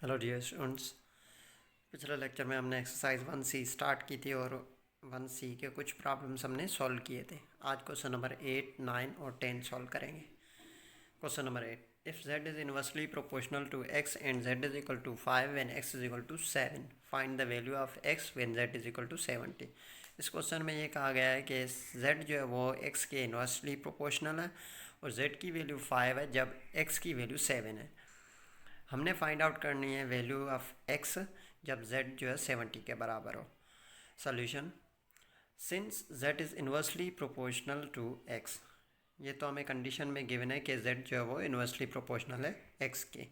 Hello dear students. पिछले lecture में हमने एक्सरसाइज 1C स्टार्ट की थी और 1C के कुछ प्रॉब्लम्स हमने सॉल्व किए थे। आज क्वेश्चन नंबर 8, 9 और 10 सॉल्व करेंगे। Question number 8, if z is inversely proportional to x and z is equal to 5 when x is equal to 7, find the value of x when z is equal to 70। इस question में ये कहा गया है कि z जो है वो x के इनवर्सली प्रोपोर्शनल है और z की वैल्यू 5 है जब x की वैल्यू 7 है। हमने फाइंड आउट करनी है वैल्यू ऑफ x जब z जो है 70 के बराबर हो। Solution, since z is inversely proportional to x, ये तो हमें कंडीशन में गिवन है कि z जो है वो इन्वर्सली प्रोपोर्शनल है x के,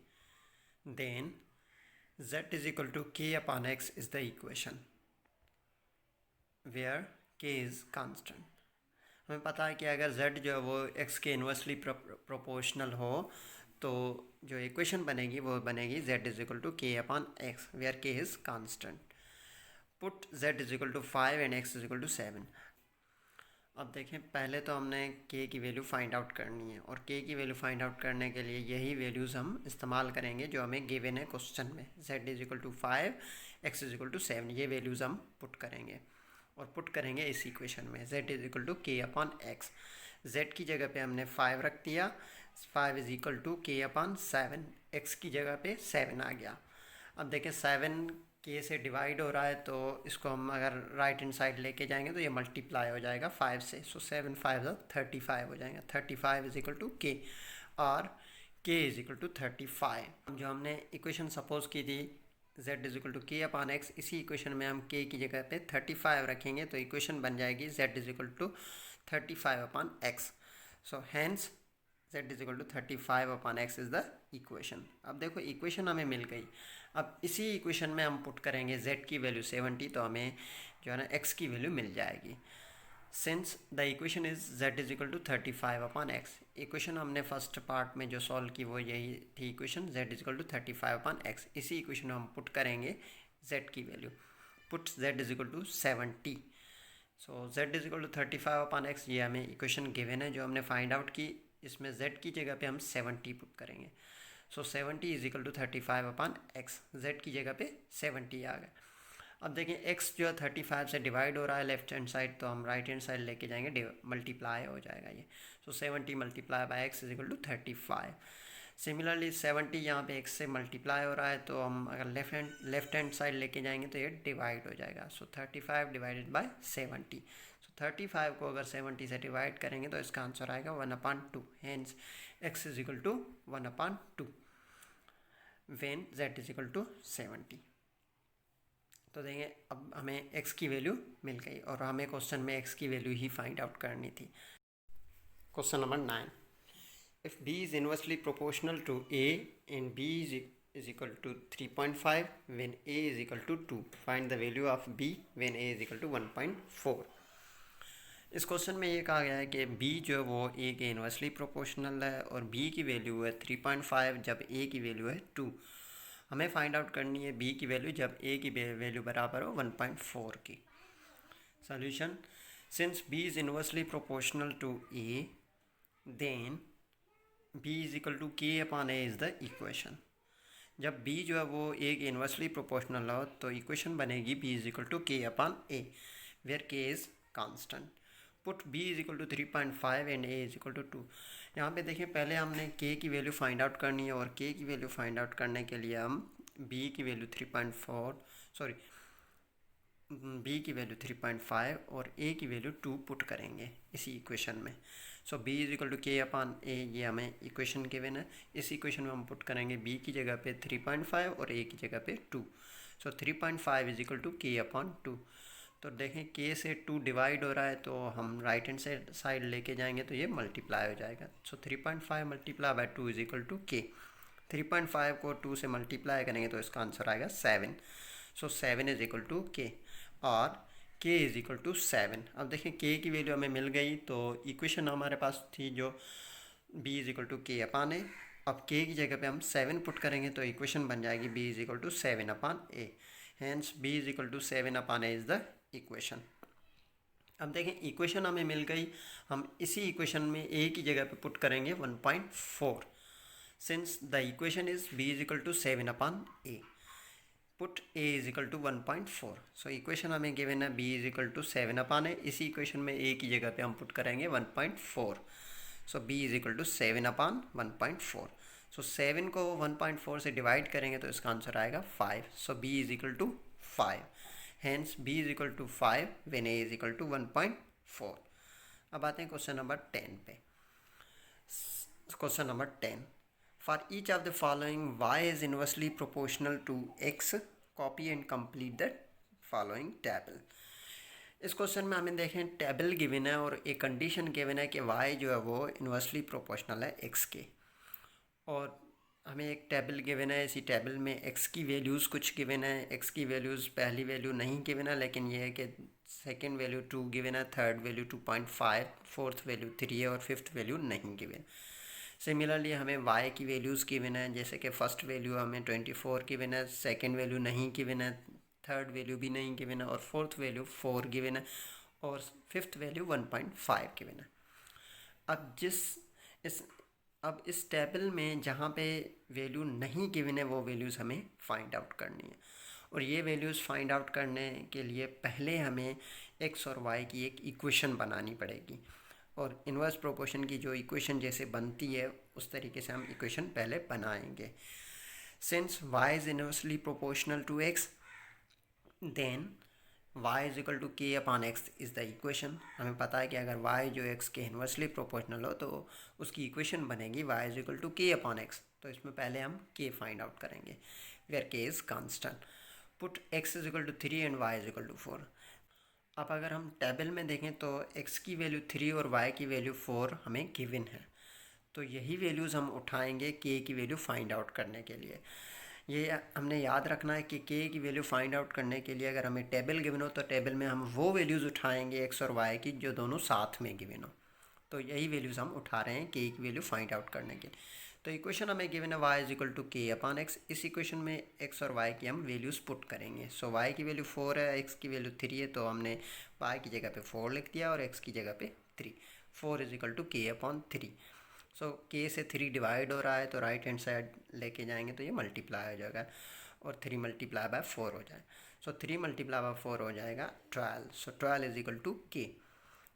then z is equal to k upon x is the equation where k is constant. हमें पता है कि अगर z जो है वो x के इन्वर्सली प्रोपोर्शनल हो तो जो इक्वेशन बनेगी वो बनेगी z is equal to k upon x where k is constant. Put z is equal to 5 and x is equal to 7। अब देखें, पहले तो हमने k की वैल्यू फाइंड आउट करनी है और k की वैल्यू फाइंड आउट करने के लिए यही वैल्यूज़ हम इस्तेमाल करेंगे जो हमें गिवन है क्वेश्चन में। z is equal to 5, x is equal to 7, ये वैल्यूज़ हम पुट करेंगे और पुट करेंगे इस इक्वेशन में z is equal to k upon x। z की जगह पे हमने 5 रख दिया, 5 is equal to k upon 7, x की जगह पे 7 आ गया। अब देखें 7 k से डिवाइड हो रहा है तो इसको हम अगर राइट हैंड साइड लेके जाएंगे तो ये मल्टीप्लाई हो जाएगा 5 से, सो 7 5 35 हो जाएगा। 35 इज इक्वल टू k और k इज इक्वल टू 35। जो हमने इक्वेशन सपोज की थी z is equal to k upon x, इसी इक्वेशन में हम k की जगह पे 35 रखेंगे तो इक्वेशन बन जाएगी z is equal to 35 upon x। So hence z is equal to 35 upon x is the equation. अब देखो इक्वेशन हमें मिल गई। अब इसी इक्वेशन में हम पुट करेंगे z की वैल्यू 70 तो हमें जो है ना x की वैल्यू मिल जाएगी। Since the equation is z is equal to 35 upon x, equation हमने फर्स्ट पार्ट में जो सॉल्व की वो यही थी equation, z is equal to 35 upon x। इसी इक्वेशन में हम पुट करेंगे z की value, put z is equal to 70। So z is equal to 35 upon x, ये हमें इक्वेशन गिवन है जो हमने फाइंड आउट की। इसमें z की जगह पे हम 70 पुट करेंगे। So 70 is equal to 35 upon x, z की जगह पे 70 आ गया। अब देखें x जो है 35 से डिवाइड हो रहा है लेफ्ट हैंड साइड, तो हम राइट हैंड साइड लेके जाएंगे, मल्टीप्लाई हो जाएगा ये। So 70 multiply by x is equal to 35। Similarly 70 यहाँ पे x से मल्टीप्लाई हो रहा है तो हम अगर लेफ्ट हैंड साइड लेके जाएंगे तो ये डिवाइड हो जाएगा। सो 35 डिवाइडेड बाय 70। सो 35 को अगर 70 से डिवाइड करेंगे तो इसका आंसर आएगा 1/2। Hence x is equal to 1/2 when z is equal to 70। तो देखेंगे अब हमें x की वैल्यू मिल गई और हमें क्वेश्चन में x की वैल्यू ही फाइंड आउट करनी थी। Question number 9, if b is inversely proportional to a and b is equal to 3.5 when a is equal to 2, find the value of b when a is equal to 1.4। इस question में ये कहा गया है कि b जो है वो a के इन्वर्सली प्रोपोर्शनल है और b की वैल्यू है 3.5 जब a की वैल्यू है 2। हमें फाइंड आउट करनी है b की वैल्यू जब a की वैल्यू बराबर हो 1.4 की। Solution, since b is inversely proportional to a then b is equal to k upon a is the equation. जब b जो है वो a के इन्वर्सली प्रोपोर्शनल हो तो इक्वेशन बनेगी b is equal to k upon a where k is constant. Put b is equal to 3.5 and a is equal to 2। यहाँ पे देखें पहले हमने k की वैल्यू फाइंड आउट करनी है और k की वैल्यू फाइंड आउट करने के लिए हम b की वैल्यू 3.5 और a की वैल्यू 2 पुट करेंगे इसी इक्वेशन में। So b is equal to k upon a, ये हमें इक्वेशन गिवन है। इस इक्वेशन में हम पुट करेंगे b की जगह पे 3.5 और a की जगह पे 2। So 3.5 is equal to k upon 2। तो देखें k से 2 डिवाइड हो रहा है तो हम राइट हैंड साइड लेके जाएंगे तो ये मल्टीप्लाई हो जाएगा। So 3.5 multiply by 2 is equal to k। 3.5 को 2 से मल्टीप्लाई करेंगे तो इसका आंसर आएगा 7। सो 7 इज इक्वल टू k और k इज इक्वल टू 7। अब देखें k की वैल्यू हमें मिल गई तो इक्वेशन हमारे पास थी जो b is equal to k upon a। अब k की जगह पे हम 7 पुट करेंगे तो इक्वेशन बन जाएगी b is equal to 7 upon a। Hence b is equal to 7 upon a is the equation. अब देखें इक्वेशन हमें मिल गई, हम इसी इक्वेशन में a की जगह पे पुट करेंगे 1.4। Since the equation is b is equal to 7 upon a, put a is equal to 1.4। So equation हमें गिवन है b is equal to 7 upon a, इसी इक्वेशन में a की जगह पे हम पुट करेंगे 1.4। So b is equal to 7 upon 1.4। So 7 को 1.4 से डिवाइड करेंगे तो इसका आंसर आएगा 5। So b is equal to 5, hence b is equal to 5 when a is equal to 1.4। अब आते हैं क्वेश्चन नंबर 10 पे। Question number 10, for each of the following y is inversely proportional to x, copy and complete the following table। इस question में हमें देखें table given है और एक कंडीशन गिवन है कि y जो है वो इन्वर्सली प्रोपोर्शनल है x के, और हमें एक टेबल गिवन है। इसी टेबल में x की वैल्यूज़ कुछ गिवन है। x की वैल्यूज़ पहली वैल्यू नहीं गिवन है, लेकिन ये है कि सेकेंड वैल्यू 2 गिवन है, थर्ड वैल्यू 2.5, फोर्थ वैल्यू 3 है और फिफ्थ वैल्यू नहीं गिवन। सिमिलरली हमें y की वैल्यूज़ गिवन है, जैसे कि फर्स्ट वैल्यू हमें 24 गिवन है, सेकेंड वैल्यू नहीं गिवन है, थर्ड वैल्यू भी नहीं गिवन है और फोर्थ वैल्यू 4 गिवन है और फिफ्थ वैल्यू 1.5 गिवन है। अब इस टेबल में जहाँ पे वैल्यू नहीं गिवन है वो वैल्यूज़ हमें फाइंड आउट करनी है, और ये वैल्यूज़ फाइंड आउट करने के लिए पहले हमें x और y की एक इक्वेशन बनानी पड़ेगी, और इन्वर्स प्रोपोर्शन की जो इक्वेशन जैसे बनती है उस तरीके से हम इक्वेशन पहले बनाएंगे। Since y is inversely proportional to x, then y is equal to k upon x is the equation. हमें पता है कि अगर y जो x के इन्वर्सली प्रोपोर्शनल हो तो उसकी इक्वेशन बनेगी y is equal to k upon x। तो इसमें पहले हम k फाइंड आउट करेंगे, where k is constant. Put x is equal to 3 and y is equal to 4। अब अगर हम टेबल में देखें तो x की वैल्यू 3 और y की वैल्यू 4 हमें गिवन है, तो यही वैल्यूज़ हम उठाएंगे k की वैल्यू फाइंड आउट करने के लिए। ये हमने याद रखना है कि k की वैल्यू फाइंड आउट करने के लिए अगर हमें टेबल गिवन हो तो टेबल में हम वो वैल्यूज़ उठाएंगे x और y की जो दोनों साथ में गिवन हो। तो यही वैल्यूज़ हम उठा रहे हैं k की वैल्यू फाइंड आउट करने के लिए। तो इक्वेशन हमें गिवन है y is equal to k upon x। इस इक्वेशन में x और y की हम वैल्यूज़ पुट करेंगे। सो y की वैल्यू 4 है, x की वैल्यू 3 है, तो हमने y की जगह पे 4 लिख दिया और x की जगह पे 3। 4 is equal to k upon 3। So k से 3 डिवाइड हो रहा है तो राइट हैंड साइड लेके जाएंगे तो ये मल्टीप्लाई हो जाएगा और 3 मल्टीप्लाई बाय 4 हो जाए। सो 3 मल्टीप्लाई बाय 4 हो जाएगा 12। सो 12 इज इक्वल टू k,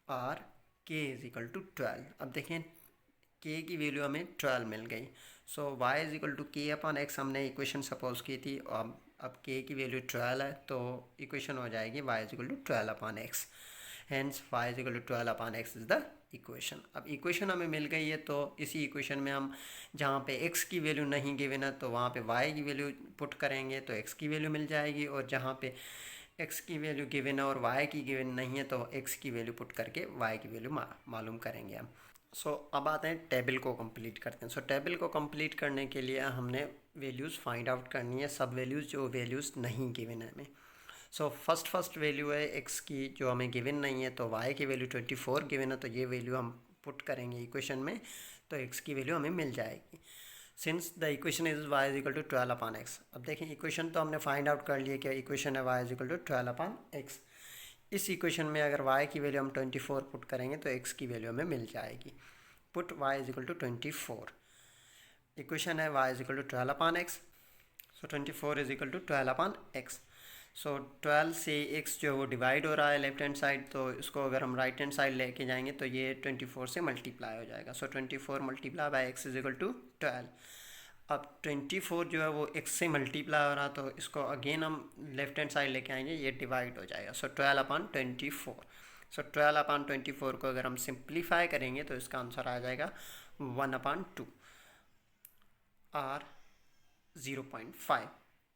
और k इज इक्वल टू 12। अब देखें k की वैल्यू हमें 12 मिल गई। So y is equal to k upon x हमने इक्वेशन सपोज की थी, और अब k की वैल्यू 12 है तो इक्वेशन हो जाएगी y is equal to 12 upon x। Hence y is equal to 12 upon x is the equation. अब इक्वेशन हमें मिल गई है तो इसी इक्वेशन में हम जहाँ पे x की वैल्यू नहीं गिवन है तो वहाँ पे y की वैल्यू पुट करेंगे तो x की वैल्यू मिल जाएगी, और जहाँ पे x की वैल्यू गिवन है और y की गिवन नहीं है तो x की वैल्यू पुट करके y की वैल्यू मालूम करेंगे हम। सो अब आते हैं टेबल को कंप्लीट करते हैं। सो टेबल को कंप्लीट करने के लिए हमने वैल्यूज़ फाइंड आउट करनी है, सब वैल्यूज़ जो वैल्यूज़ नहीं गिवन है हमें। सो फर्स्ट वैल्यू है x की जो हमें गिवन नहीं है, तो y की वैल्यू 24 गिवन है, तो ये वैल्यू हम पुट करेंगे इक्वेशन में तो x की वैल्यू हमें मिल जाएगी। Since the equation is y is equal to 12 upon x। अब देखें इक्वेशन तो हमने फाइंड आउट कर लिया कि इक्वेशन है y is equal to 12 upon x। इस इक्वेशन में अगर y की वैल्यू हम 24 पुट करेंगे तो x की वैल्यू हमें मिल जाएगी। Put y is equal to 24। Equation है y is equal to 12 upon x। So 24 is equal to 12 upon x। So 12 से x जो है वो डिवाइड हो रहा है लेफ्ट हैंड साइड, तो इसको अगर हम राइट हैंड साइड लेके जाएंगे तो ये 24 से मल्टीप्लाई हो जाएगा। So 24 multiply by x is equal to 12। अब 24 जो है वो x से मल्टीप्लाई हो रहा तो इसको अगेन हम लेफ्ट हैंड साइड लेके आएंगे, ये डिवाइड हो जाएगा। सो 12 अपॉन 24। सो 12 अपॉन 24 को अगर हम सिंप्लीफाई करेंगे तो इसका आंसर आ जाएगा 1 अपॉन 2 और 0.5,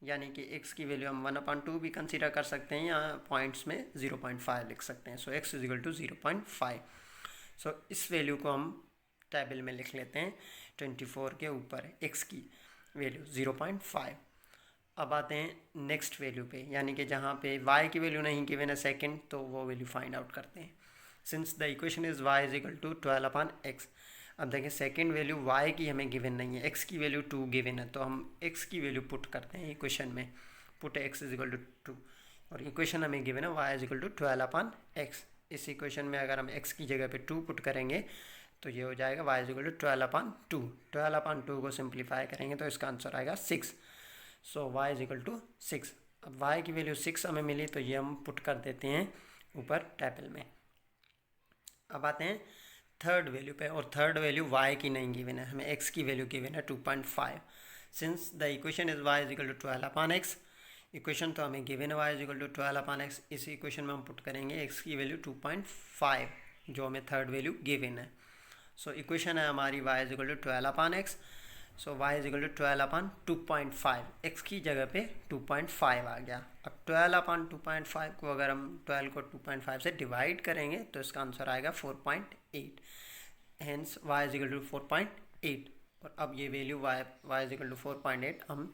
यानी कि x की वैल्यू हम 1 अपॉन 2 भी कंसीडर कर सकते हैं या पॉइंट्स में 0.5 लिख सकते हैं। सो x इज इक्वल टू 0.5। सो इस वैल्यू को हम टेबल में लिख लेते हैं 24 के ऊपर x की वैल्यू 0.5। अब आते हैं नेक्स्ट वैल्यू पे, यानी कि जहाँ पे y की वैल्यू नहीं गिवन है सेकंड, तो वो वैल्यू फाइंड आउट करते हैं। Since the equation is y is equal to 12 upon x। अब देखें सेकंड वैल्यू y की हमें गिवन नहीं है, x की वैल्यू 2 गिवन है, तो हम x की वैल्यू पुट करते हैं इक्वेशन में। Put x is equal to 2 और इक्वेशन हमें गिवन है y is equal to 12 upon x। इस इक्वेशन में अगर हम x की जगह पे 2 पुट करेंगे तो ये हो जाएगा y इज इक्वल टू 12/2। 12/2 को सिंप्लीफाई करेंगे तो इसका आंसर आएगा 6। सो y इज इक्वल टू 6। अब y की वैल्यू 6 हमें मिली तो ये हम पुट कर देते हैं ऊपर टेबल में। अब आते हैं थर्ड वैल्यू पे, और थर्ड वैल्यू y की नहीं गिवन है, हमें x की वैल्यू गिवन है 2.5। Since the equation is y is equal to 12/x, equation तो हमें गिवन है y is equal to 12/x, इस इक्वेशन में हम पुट करेंगे x की वैल्यू 2.5 जो हमें थर्ड वैल्यू गिवन है। सो इक्वेशन है हमारी y is equal to 12/x। So y is equal to 12/2.5, x की जगह पे 2.5 आ गया। अब 12/2.5 को अगर हम 12 को 2.5 से डिवाइड करेंगे तो इसका आंसर आएगा 4.8। Hence y is equal to 4.8। और अब ये value y is equal to 4.8 हम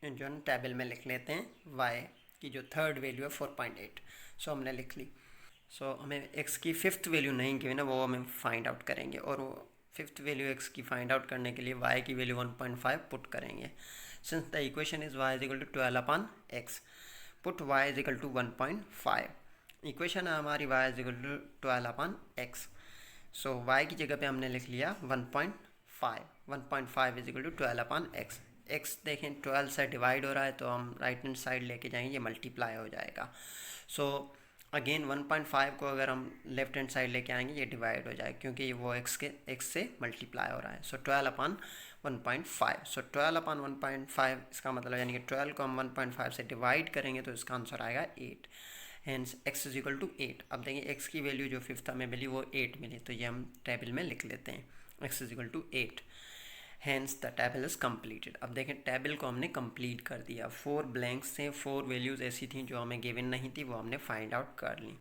जो है टेबल में लिख लेते हैं। y की जो थर्ड वैल्यू है 4.8, सो हमने लिख ली। सो हमें x की फिफ्थ वैल्यू नहीं गिवन है, वो हमें फाइंड आउट करेंगे, और वो फिफ्थ वैल्यू x की फाइंड आउट करने के लिए y की वैल्यू 1.5 पुट करेंगे। Since the equation is y is equal to 12/x, put y is equal to 1.5। Equation है हमारी y is equal to 12/x। So y की जगह पे हमने लिख लिया 1.5। 1.5 is equal to 12/x। x देखें 12 से डिवाइड हो रहा है तो हम राइट हैंड साइड लेके जाएंगे, ये मल्टीप्लाई हो जाएगा। सो अगेन 1.5 को अगर हम लेफ्ट हैंड साइड लेके आएंगे ये डिवाइड हो जाएगा, क्योंकि वो x से मल्टीप्लाई हो रहा है। सो 12/1.5। सो 12/1.5 इसका मतलब यानी कि 12 को हम 1.5 से डिवाइड करेंगे तो इसका आंसर आएगा 8। Hence x is equal to 8। अब देखिए x की वैल्यू जो फिफ्थ हमें मिली वो 8 मिली, तो ये हम टेबल में लिख लेते हैं x is equal to 8। Hence the table is completed. अब देखें टेबल को हमने कंप्लीट कर दिया। 4 ब्लैंक्स थे, 4 वैल्यूज़ ऐसी थी जो हमें गिवन नहीं थी, वो हमने फाइंड आउट कर ली।